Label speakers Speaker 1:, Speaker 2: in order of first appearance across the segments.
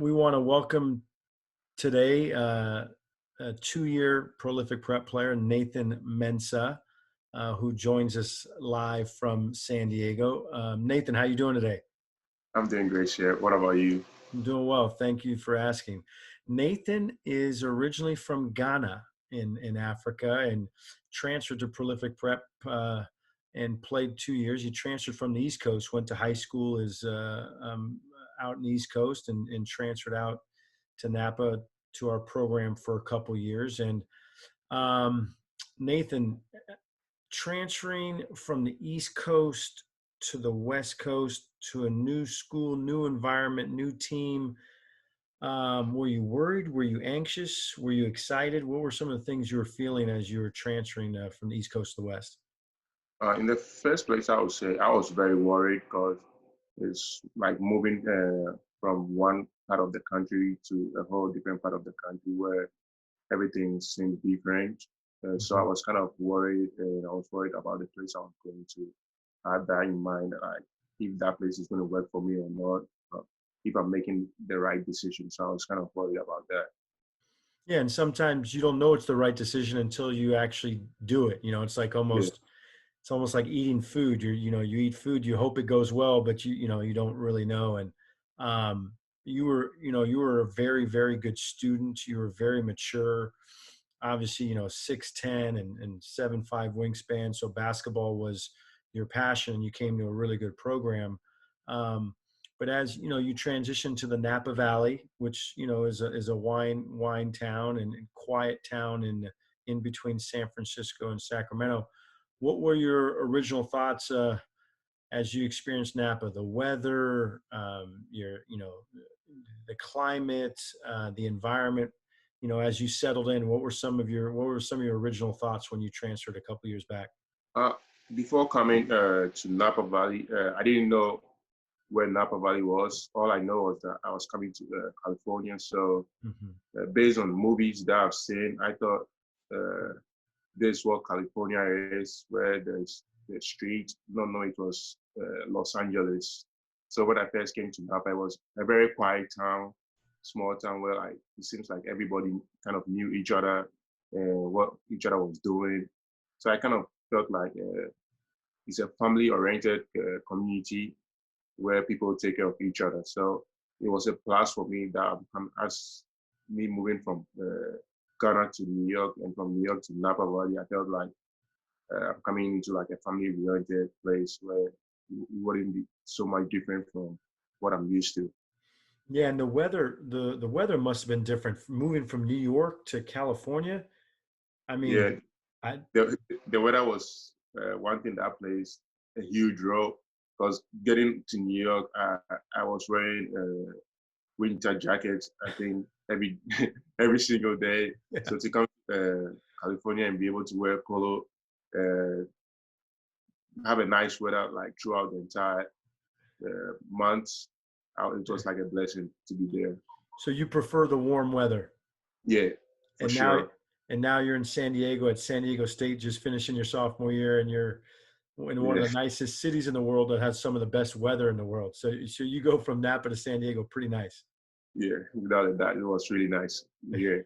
Speaker 1: we want to welcome today a 2-year prolific prep player, Nathan Mensah, who joins us live from San Diego. Nathan, how you doing today?
Speaker 2: I'm doing great, Chef. What about you?
Speaker 1: I'm doing well. Thank you for asking. Nathan is originally from Ghana in Africa and transferred to prolific prep and played 2 years. He transferred from the East Coast, went to high school, is out in the East Coast, and transferred out to Napa to our program for a couple years. And um, Nathan, transferring from the East Coast to the West Coast to a new school, new environment, new team. Were you worried? Were you anxious? Were you excited? What were some of the things you were feeling as you were transferring from the East Coast to the West?
Speaker 2: In the first place, I would say I was very worried because it's like moving from one part of the country to a whole different part of the country where everything seemed different. So I
Speaker 1: Mhm.
Speaker 2: was kind of worried, and I was worried about the place I was going to. I had that in mind, like if that place is going to work for me or not, if I'm making the right decision. So I was kind of worried about that.
Speaker 1: Yeah, and sometimes you don't know it's the right decision until you actually do it. It's like
Speaker 2: Yeah,
Speaker 1: it's almost like eating food. You eat food, you hope it goes well, but you don't really know. And um, you were a very, very good student. You were very mature. Obviously, 6'10" and 7'5" wingspan. So basketball was your passion. And you came to a really good program. Um, but as you transition to the Napa Valley, which is a wine town and quiet town in between San Francisco and Sacramento. What were your original thoughts as you experienced Napa? The weather, the climate, the environment. As you settled in, what were some of your original thoughts when you transferred a couple years back?
Speaker 2: Uh, before coming to Napa Valley, I didn't know where Napa Valley was. All I know was that I was coming to California. So,
Speaker 1: Hmm.
Speaker 2: based on movies that I've seen, I thought uh, this is what California is, where there's the street. No, no, it was Los Angeles. So when I first came to Napa, it was a very quiet town, small town where like it seems like everybody kind of knew each other and what each other was doing. So I kind of felt like it's a family-oriented community where people take care of each other. So it was a plus for me that as me moving from Ghana to New York and from New York to Napa Valley, I felt like I'm coming into like a family-oriented place where it wouldn't be so much different from what I'm used to.
Speaker 1: Yeah, and the weather must have been different moving from New York to California. I
Speaker 2: Yeah,
Speaker 1: mean, I
Speaker 2: the weather was one thing that plays a huge role because getting to New York, I was wearing winter jackets, I think every every single day. So to come to California and be able to wear polo, uh, have a nice weather like throughout the entire months, it was like a blessing to be there.
Speaker 1: so you prefer the warm weather,
Speaker 2: Yeah, for
Speaker 1: and now
Speaker 2: sure.
Speaker 1: and now you're in San Diego at San Diego State, just finishing your sophomore year, and you're in one of
Speaker 2: Yeah,
Speaker 1: the nicest cities in the world that has some of the best weather in the world. So you go from Napa to San Diego, pretty nice.
Speaker 2: yeah. Without a doubt, it was really nice. Yeah.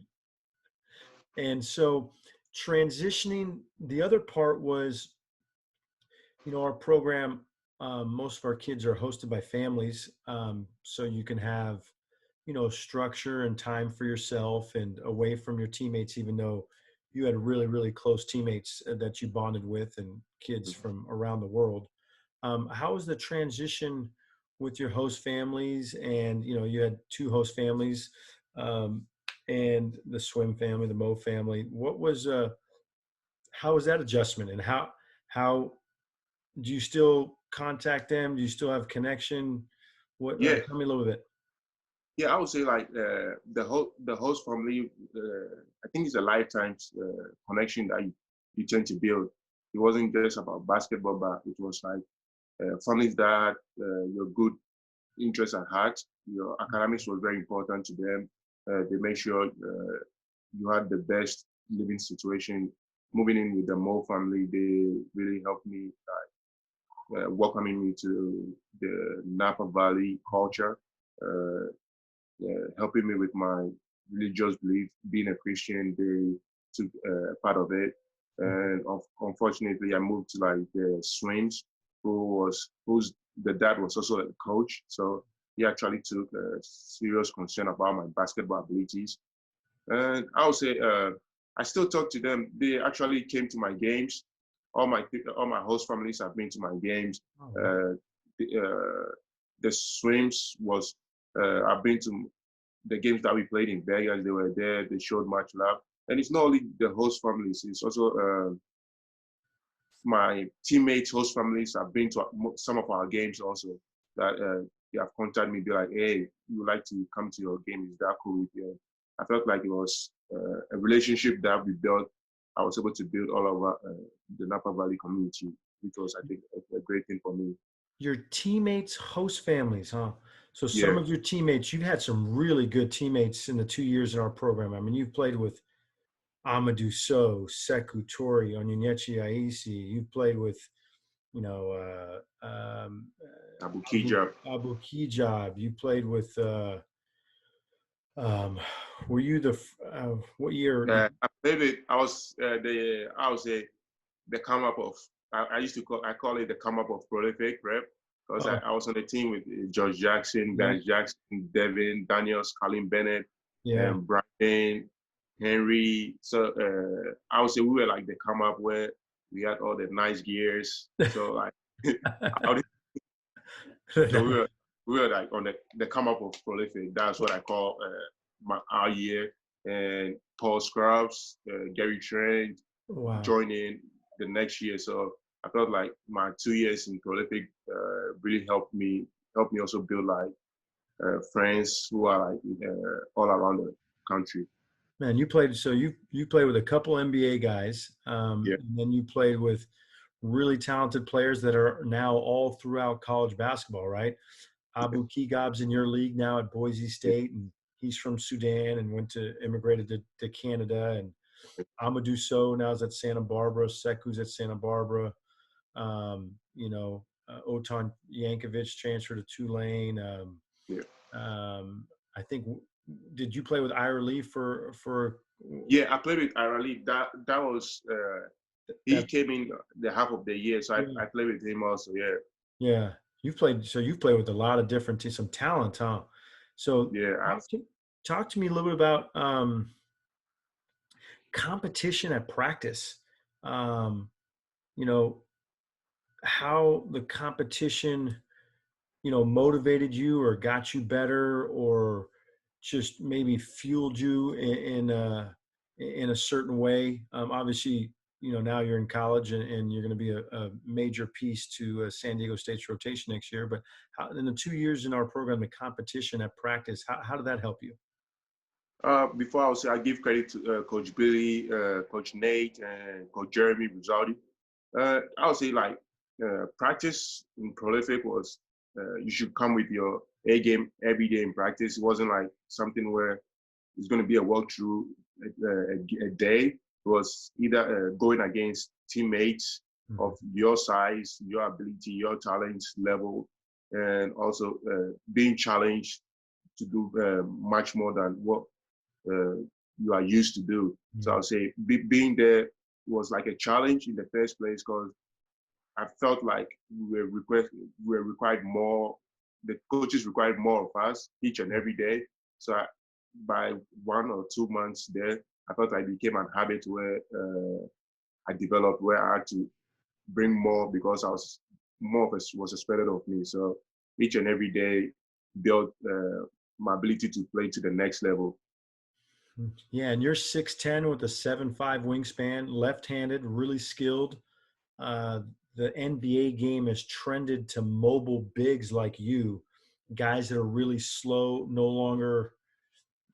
Speaker 1: And so transitioning, the other part was, our program, most of our kids are hosted by families. So you can have, structure and time for yourself and away from your teammates, even though you had really, really close teammates that you bonded with and kids from around the world. How was the transition with your host families? And, you had two host families, um, and the swim family, the Mo family. How was that adjustment, and how do you still contact them? Do you still have connection?
Speaker 2: Yeah.
Speaker 1: Tell me a little bit.
Speaker 2: Yeah, I would say like the host family. I think it's a lifetime connection that you tend to build. It wasn't just about basketball, but it was like families that your good interests at heart. Your academics was very important to them. They make sure you had the best living situation. Moving in with the Mo family, they really helped me welcoming me to the Napa Valley culture. Uh, helping me with my religious belief. Being a Christian, they took part of it. And unfortunately, I moved to like the Swims, whose the dad was also a coach. So he actually took a serious concern about my basketball abilities. And I would say I still talk to them. They actually came to my games. All my host families have been to my games.
Speaker 1: Oh, wow.
Speaker 2: The Swims was I've been to the games that we played in Vegas. They were there. They showed much love. And it's not only the host families. It's also my teammates, host families have been to some of our games also. That they have contacted me, be like, "Hey, you would like to come to your game? Is that cool with you?" I felt like it was a relationship that we built. I was able to build all over the Napa Valley community, which was, I think, a great thing for me.
Speaker 1: Your teammates host families, huh? So some
Speaker 2: Yeah,
Speaker 1: of your teammates, you've had some really good teammates in the 2 years in our program. I mean, you've played with Amadou Sow, Sekou Toure, Onyenyechi Aisi. You've played with, you know,
Speaker 2: Abu
Speaker 1: Abu,
Speaker 2: Kijab.
Speaker 1: Abu Kijab. You played with, um, were you what year did,
Speaker 2: I played it. I would say the come up of I call it the come up of prolific rep because
Speaker 1: oh,
Speaker 2: I was on the team with George Jackson,
Speaker 1: yeah,
Speaker 2: Dennis Jackson, Devin, Daniels, Colin Bennett,
Speaker 1: yeah.
Speaker 2: and Brian, Henry. So I would say we were like the come up where we had all the nice gears. So like so we were like on the come up of prolific. That's what I call our year. And Paul Scrubs, Gary Trent,
Speaker 1: Wow.
Speaker 2: joining the next year. So I felt like my 2 years in prolific really helped me also build like friends who are like all around the country.
Speaker 1: Man, you played with a couple NBA guys,
Speaker 2: Yeah,
Speaker 1: and then you played with really talented players that are now all throughout college basketball, right?
Speaker 2: yeah,
Speaker 1: Abu Kigab's in your league now at Boise
Speaker 2: yeah,
Speaker 1: State, and he's from Sudan and immigrated to Canada. And Amadou Sow now is at Santa Barbara. Seku's at Santa Barbara. Otan Yankovic transferred to Tulane.
Speaker 2: yeah.
Speaker 1: I think did you play with Ira Lee for
Speaker 2: Yeah, I played with Irali. That was he
Speaker 1: that?
Speaker 2: came in the half of the year, so
Speaker 1: Yeah,
Speaker 2: I played with him also. Yeah,
Speaker 1: yeah. You've played with a lot of different teams, some talent, huh? So
Speaker 2: yeah.
Speaker 1: talk to me a little bit about competition at practice. Um, you know, how the competition, motivated you or got you better or just maybe fueled you in a certain way. Obviously, now you're in college and you're going to be a major piece to San Diego State's rotation next year. But in the 2 years in our program, the competition at practice, how did that help you?
Speaker 2: Before I would say I give credit to Coach Billy, Coach Nate, and Coach Jeremy Rizaldi. I would say like practice in prolific was you should come with your A game every day in practice. It wasn't like something where it's going to be a walkthrough a day. It was either going against teammates
Speaker 1: Mhm.
Speaker 2: of your size, your ability, your talent level, and also being challenged to do much more than what uh, you are used to do. So
Speaker 1: Mhm.
Speaker 2: I'll say being there was like a challenge in the first place because I felt like we were required more. The coaches required more of us each and every day. So by 1 or 2 months there, I felt I became an habit where I developed where I had to bring more because I was more of a, was expected of me. So each and every day built my ability to play to the next level.
Speaker 1: Yeah, and you're 6'10" with a 7'5" wingspan, left-handed, really skilled. Uh, the NBA game has trended to mobile bigs like you, guys that are really slow, no longer,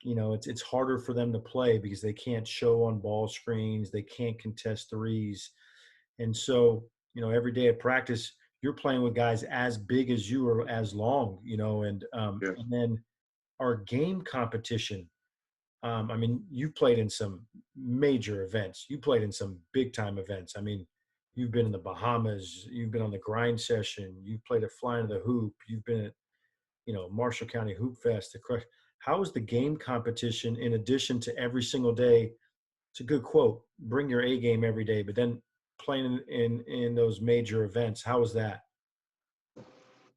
Speaker 1: it's harder for them to play because they can't show on ball screens, they can't contest threes. And so, every day at practice, you're playing with guys as big as you or as long,
Speaker 2: Yeah,
Speaker 1: and then our game competition. I mean, you've played in some major events. You played in some big time events. I mean, you've been in the Bahamas. You've been on the grind session. You've played at Flying to the Hoop. You've been at, Marshall County Hoop Fest. how was the game competition in addition to every single day? It's a good quote. Bring your A game every day, but then playing in those major events, how was that?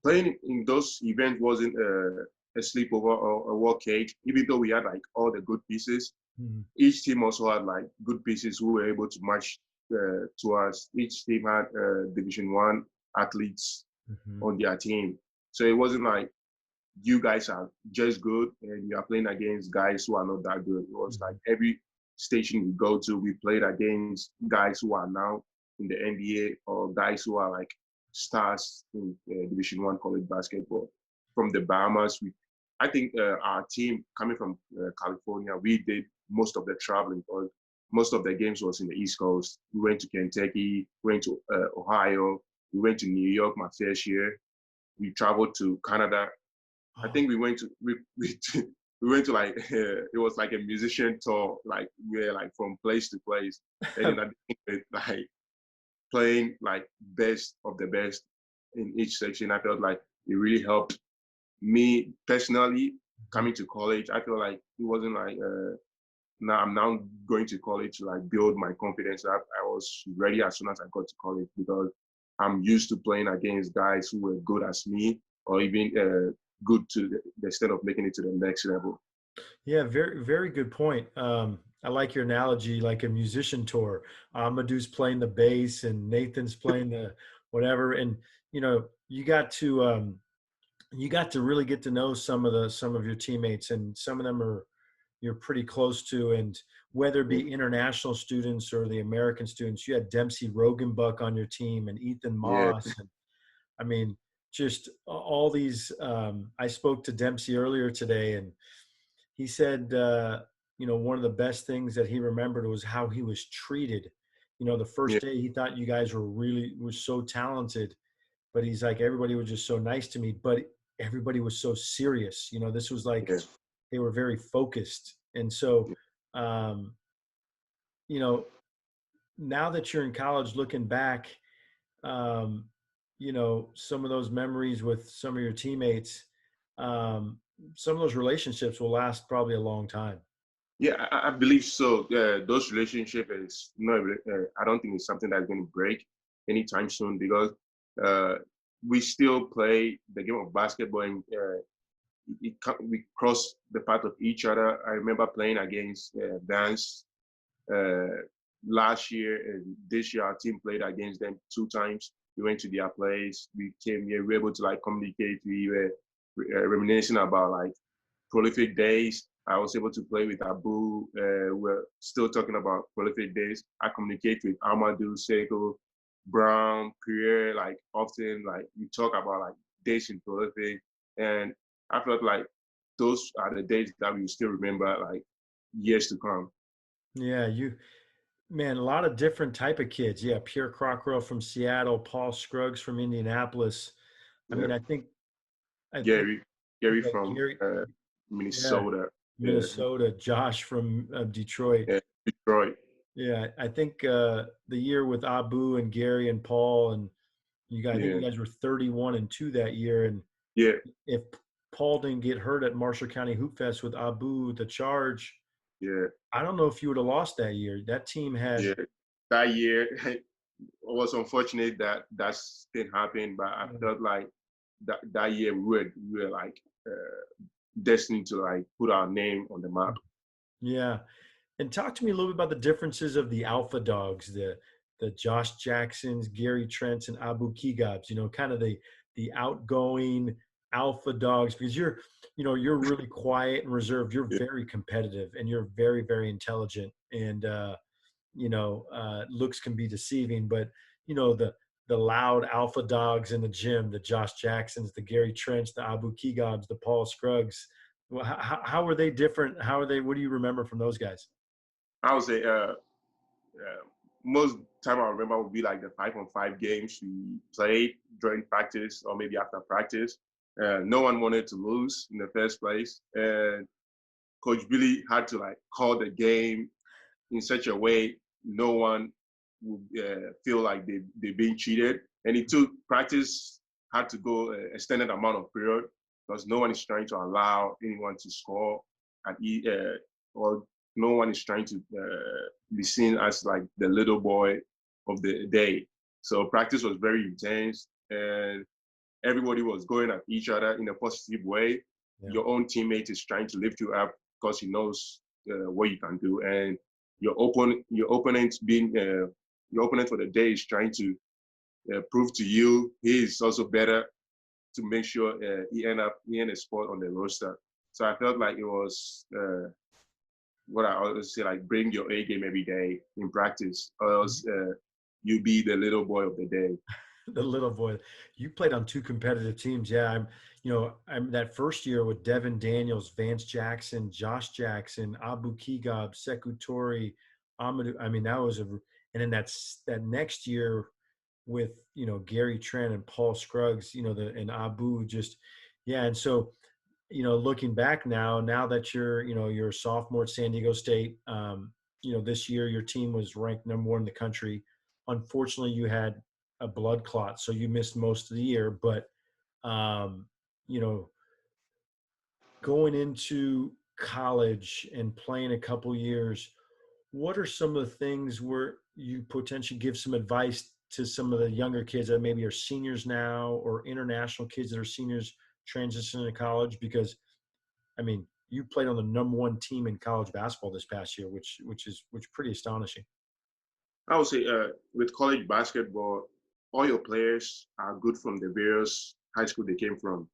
Speaker 2: Playing in those events wasn't a sleepover or a walk cage, even though we had like all the good pieces.
Speaker 1: Mhm.
Speaker 2: Each team also had like good pieces who were able to match to us. Each team had Division One athletes
Speaker 1: Mhm.
Speaker 2: on their team, so it wasn't like you guys are just good and you are playing against guys who are not that good. It was like
Speaker 1: Mhm.
Speaker 2: every station we go to, we played against guys who are now in the NBA or guys who are like stars in Division One college basketball. From the Bahamas, I think our team coming from California, we did most of the traveling. Because most of the games was in the East Coast. We went to Kentucky, went to Ohio, we went to New York my first year. We traveled to Canada. I
Speaker 1: Oh,
Speaker 2: think we went to like it was like a musician tour, like we're like from place to place, and then I think like playing like best of the best in each section. I felt like it really helped me personally
Speaker 1: mhm.
Speaker 2: coming to college. I feel like it wasn't like now I'm now going to college to like build my confidence up. I was ready as soon as I got to college because I'm used to playing against guys who were good as me or even good to the extent of making it to the next level.
Speaker 1: Yeah, very, very good point. I like your analogy, like a musician tour. Amadou's playing the bass and Nathan's playing the whatever, and you got to really get to know some of your teammates, and some of them are you're pretty close to, and whether it
Speaker 2: Yeah,
Speaker 1: be international students or the American students, you had Dempsey Rogenbuck on your team and Ethan
Speaker 2: yeah,
Speaker 1: Moss, and I mean, just all these. I spoke to Dempsey earlier today, and he said, one of the best things that he remembered was how he was treated. The
Speaker 2: yeah,
Speaker 1: first day he thought you guys were so talented, but he's like, everybody was just so nice to me, but everybody was so serious. This was like
Speaker 2: yeah.
Speaker 1: they were very focused. And so, um, you know, now that you're in college, looking back, um, some of those memories with some of your teammates, um, some of those relationships will last probably a long time.
Speaker 2: Yeah, I believe so. Those relationship is not. I don't think it's something that's going to break anytime soon because uh, we still play the game of basketball and we cross the path of each other. I remember playing against Vance uh, last year and this year. Our team played against them 2 times. We went to their place. We came here. We were able to like communicate. We were reminiscing about like prolific days. I was able to play with Abu. We're still talking about prolific days. I communicate with Amadou, Seiko, Brown, Pierre, like often, like we talk about like days in prolific. And I felt like those are the days that we still remember like years to come.
Speaker 1: Yeah, man, a lot of different type of kids. Yeah, Pierre Crockrell from Seattle, Paul Scruggs from Indianapolis. I
Speaker 2: Yeah.
Speaker 1: mean, I think
Speaker 2: Gary, Gary
Speaker 1: yeah,
Speaker 2: from
Speaker 1: Gary, yeah,
Speaker 2: Minnesota. Yeah.
Speaker 1: Minnesota, Josh from Detroit.
Speaker 2: Yeah. Detroit.
Speaker 1: Yeah, I think the year with Abu and Gary and Paul and I think you
Speaker 2: Yeah.
Speaker 1: guys were 31-2 that year. And
Speaker 2: Yeah.
Speaker 1: if Paul didn't get hurt at Marshall County Hoop Fest with Abu, the charge,
Speaker 2: Yeah.
Speaker 1: I don't know if you would have lost that year. That team had,
Speaker 2: Yeah. That year, was unfortunate that that thing happened, but I felt like that year we were like destined to like put our name on the map.
Speaker 1: yeah. And talk to me a little bit about the differences of the alpha dogs, the Josh Jacksons, Gary Trents, and Abu Kigabs. Kind of the outgoing alpha dogs, because you're really quiet and reserved. You're
Speaker 2: Yeah.
Speaker 1: very competitive, and you're very, very intelligent. And looks can be deceiving, but the loud alpha dogs in the gym, the Josh Jacksons, the Gary Trents, the Abu Kigabs, the Paul Scruggs. Well, how were they different? How are they? What do you remember from those guys?
Speaker 2: I would say most time I remember would be like the 5-on-5 games we played during practice or maybe after practice. No one wanted to lose in the first place, and Coach Billy had to like call the game in such a way no one would feel like they're being cheated. And it took practice had to go extended amount of period. because no one is trying to allow anyone to score or no one is trying to be seen as like the little boy of the day. So practice was very intense, and everybody was going at each other in a positive way.
Speaker 1: Yeah.
Speaker 2: Your own teammate is trying to lift you up because he knows what you can do, and your opponent your opponent for the day is trying to prove to you he is also better to make sure he end a spot on the roster. So I felt like it was what I always say, like bring your A game every day in practice, or else you be the little boy of the day.
Speaker 1: The little boy. You played on two competitive teams. Yeah, I'm that first year with Devin Daniels, Vance Jackson, Josh Jackson, Abu Kigab, Sekou Toure, Amadou. I mean, that was and then that next year with Gary Trent and Paul Scruggs, and Abu just, yeah. And so looking back now that you're a sophomore at San Diego State, this year your team was ranked number one in the country. Unfortunately, you had a blood clot, so you missed most of the year. But um, you know, going into college and playing a couple years, what are some of the things where you potentially give some advice to some of the younger kids that maybe are seniors now, or international kids that are seniors transitioning to college? Because I mean, you played on the number one team in college basketball this past year, which pretty astonishing.
Speaker 2: I would say with college basketball, all your players are good from the various high school they came from.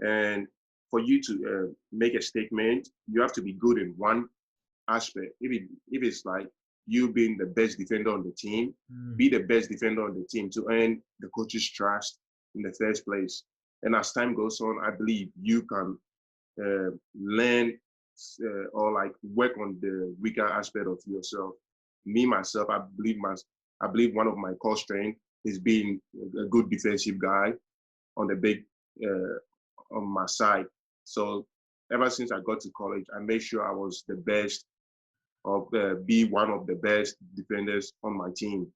Speaker 2: And for you to make a statement, you have to be good in one aspect. If it's like you being the best defender on the team,
Speaker 1: Mm.
Speaker 2: be the best defender on the team to earn the coach's trust in the first place. And as time goes on, I believe you can learn or like work on the weaker aspect of yourself. Me myself, I believe one of my core strengths is being a good defensive guy on the big on my side. So ever since I got to college, I made sure I was the best or be one of the best defenders on my team,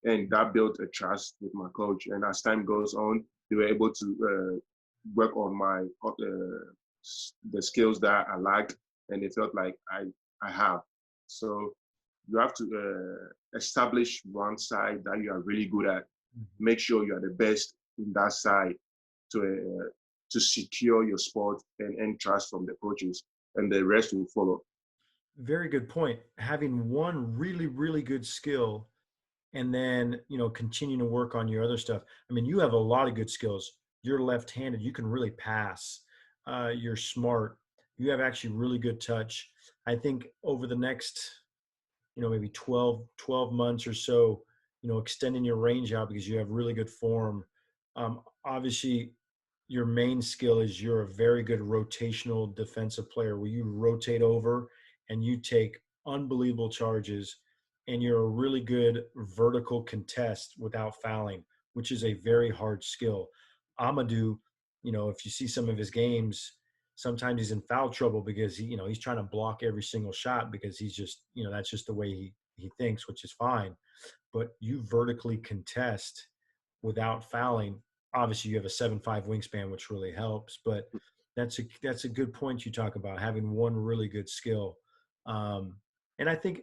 Speaker 2: and that built a trust with my coach. And as time goes on, they were able to work on my the skills that I lacked, and they felt like I have. So you have to establish one side that you are really good at. Make sure you are the best in that side to secure your spot and earn trust from the coaches, and the rest will follow.
Speaker 1: Very good point. Having one really, really good skill and then, continuing to work on your other stuff. I mean, you have a lot of good skills. You're left-handed. You can really pass. You're smart. You have actually really good touch. I think over the next, maybe 12 months or so, extending your range out because you have really good form. Obviously, your main skill is you're a very good rotational defensive player where you rotate over and you take unbelievable charges, and you're a really good vertical contest without fouling, which is a very hard skill. Amadou, if you see some of his games, sometimes he's in foul trouble because he's trying to block every single shot because he's just, that's just the way he thinks, which is fine. But you vertically contest without fouling. Obviously, you have a 7'5" wingspan, which really helps. But that's a good point you talk about, having one really good skill. Um, and I think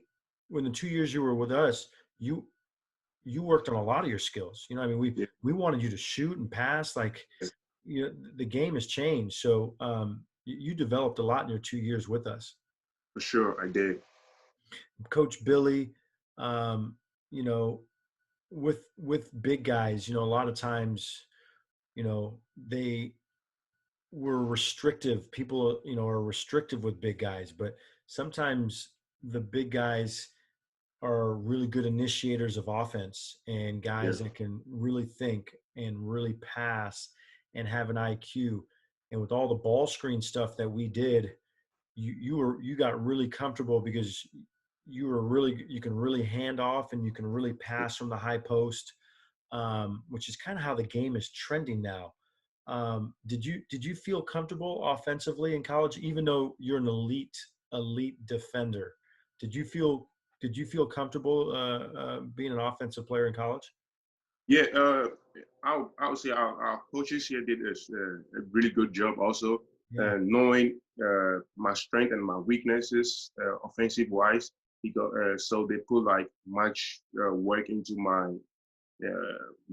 Speaker 1: when the 2 years you were with us, you worked on a lot of your skills. I mean,
Speaker 2: Yeah,
Speaker 1: we wanted you to shoot and pass. Like, the game has changed. So you developed a lot in your 2 years with us.
Speaker 2: for sure, I did.
Speaker 1: Coach Billy, um, you know, with big guys, a lot of times, they were restrictive. People, are restrictive with big guys, but sometimes the big guys are really good initiators of offense and
Speaker 2: Yeah,
Speaker 1: guys that can really think and really pass and have an IQ. And with all the ball screen stuff that we did, you got really comfortable because you can really hand off and you can really pass from the high post, which is kind of how the game is trending now. Did you feel comfortable offensively in college, even though you're an elite defender? Did you feel did you feel comfortable being an offensive player in college?
Speaker 2: Yeah, I would say our coaches here did a really good job also,
Speaker 1: Yeah.
Speaker 2: knowing my strength and my weaknesses offensive wise. Because so they put like much work into my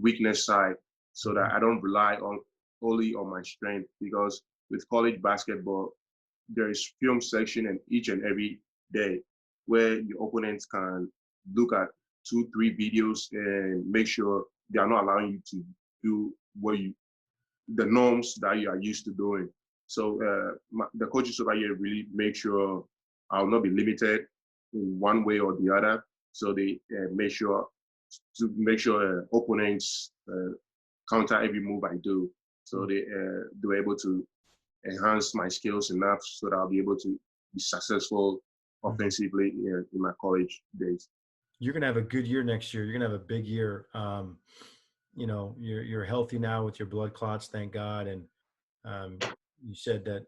Speaker 2: weakness side, so that
Speaker 1: Mhm.
Speaker 2: I don't rely on only on my strength. Because with college basketball, there is film section in each and every day where your opponents can look at 2, 3 videos and make sure they are not allowing you to do what you the norms that you are used to doing. So the coaches over here really make sure I'll not be limited in one way or the other. So they make sure opponents counter every move I do. So they were able to enhance my skills enough so that I'll be able to be successful
Speaker 1: Mhm.
Speaker 2: offensively in my college days.
Speaker 1: You're gonna have a good year next year. You're gonna have a big year. You're healthy now with your blood clots, thank God. And you said that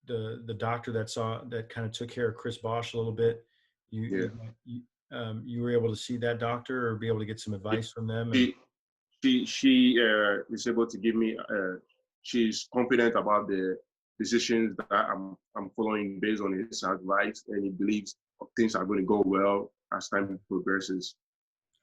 Speaker 1: the doctor that kind of took care of Chris Bosch a little bit. You
Speaker 2: Yeah.
Speaker 1: you you, you were able to see that doctor or be able to get some advice from them. And
Speaker 2: She she is able to give me. She's confident about the decisions that I'm following based on his advice, and he believes things are going to go well as time progresses.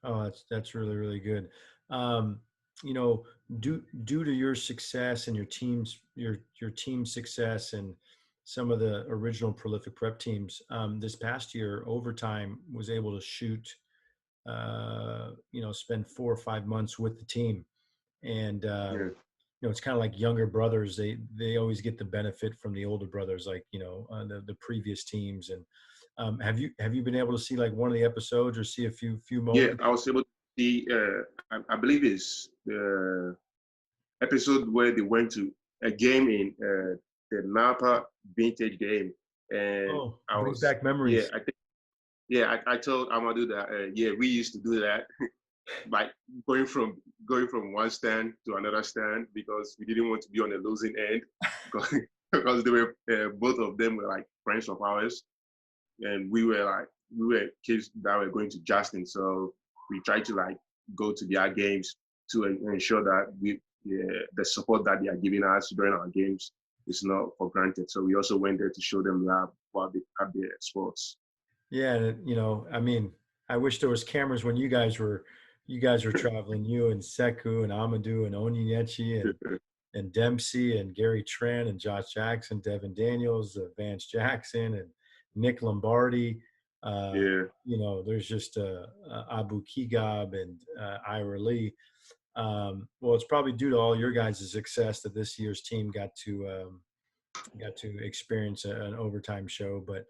Speaker 1: oh, that's really really good. Um, you know, due to your success and your team's success and some of the original prolific prep teams, this past year, Overtime was able to shoot. Spend 4 or 5 months with the team, and
Speaker 2: Yeah,
Speaker 1: it's kind of like younger brothers. They always get the benefit from the older brothers, like the previous teams. And have you been able to see like one of the episodes or see a few
Speaker 2: yeah.
Speaker 1: moments?
Speaker 2: I was able to see. I believe it's the episode where they went to a game in the Napa vintage game, and
Speaker 1: Oh,
Speaker 2: I
Speaker 1: brings
Speaker 2: was
Speaker 1: back
Speaker 2: yeah.
Speaker 1: memories.
Speaker 2: I think yeah. I told Amadou that yeah, we used to do that. Like going from one stand to another stand because we didn't want to be on the losing end because because they were both of them were like friends of ours, and we were kids that were going to Justin, so we tried to like go to their games to ensure that the support that they are giving us during our games is not for granted. So we also went there to show them love while they have their sports.
Speaker 1: Yeah, and I mean, I wish there was cameras when you guys were traveling. You and Sekou and Amadou and Onyechi and Dempsey and Gary Trent and Josh Jackson, Devin Daniels, Vance Jackson and Nick Lombardi.
Speaker 2: Yeah,
Speaker 1: There's just Abu Kigab and Ira Lee. Well, it's probably due to all your guys' success that this year's team got to experience an overtime show. But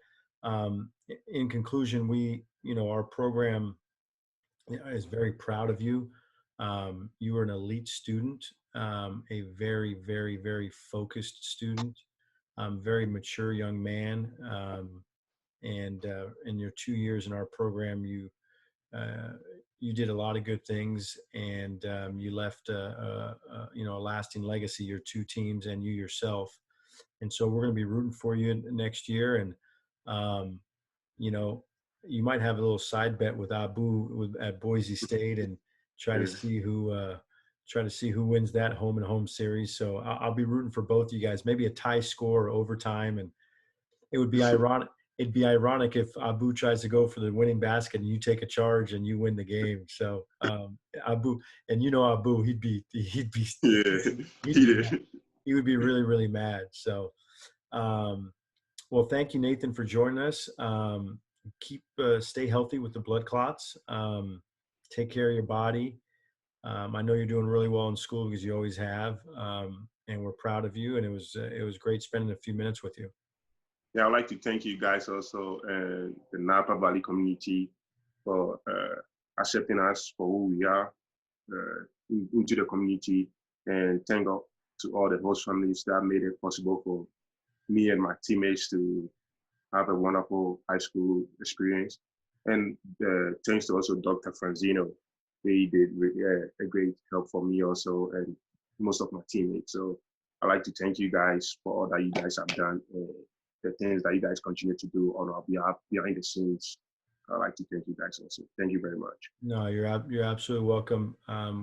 Speaker 1: in conclusion, our program is very proud of you. You are an elite student, a very, very, very focused student, very mature young man. And in your 2 years in our program, uh, you did a lot of good things, and you left a lasting legacy. Your two teams and you yourself. And so we're going to be rooting for you next year. And um, you know, you might have a little side bet with at Boise State and try to
Speaker 2: yeah.
Speaker 1: see who wins that home and home series. So I'll be rooting for both you guys. Maybe a tie score or overtime, and it would be ironic. It'd be ironic if Abu tries to go for the winning basket and you take a charge and you win the game. So Abu, and Abu, he'd be
Speaker 2: Yeah,
Speaker 1: he'd
Speaker 2: he
Speaker 1: be mad.
Speaker 2: did.
Speaker 1: He would be really really mad. So um, well, thank you, Nathan, for joining us. Stay healthy with the blood clots. Take care of your body. I know you're doing really well in school because you always have, and we're proud of you. And it was great spending a few minutes with you.
Speaker 2: Yeah, I'd like to thank you guys also, the Napa Valley community, for accepting us for who we are into the community, and thank God to all the host families that made it possible for me and my teammates to have a wonderful high school experience. And thanks to also Dr. Franzino. They did a great help for me also and most of my teammates. So I'd like to thank you guys for all that you guys have done, the things that you guys continue to do on our behalf behind the scenes. I'd like to thank you guys also. Thank you very much.
Speaker 1: No, you're absolutely welcome.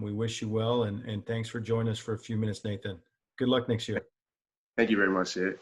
Speaker 1: We wish you well, and thanks for joining us for a few minutes, Nathan. Good luck next year.
Speaker 2: Thank you very much, Sid.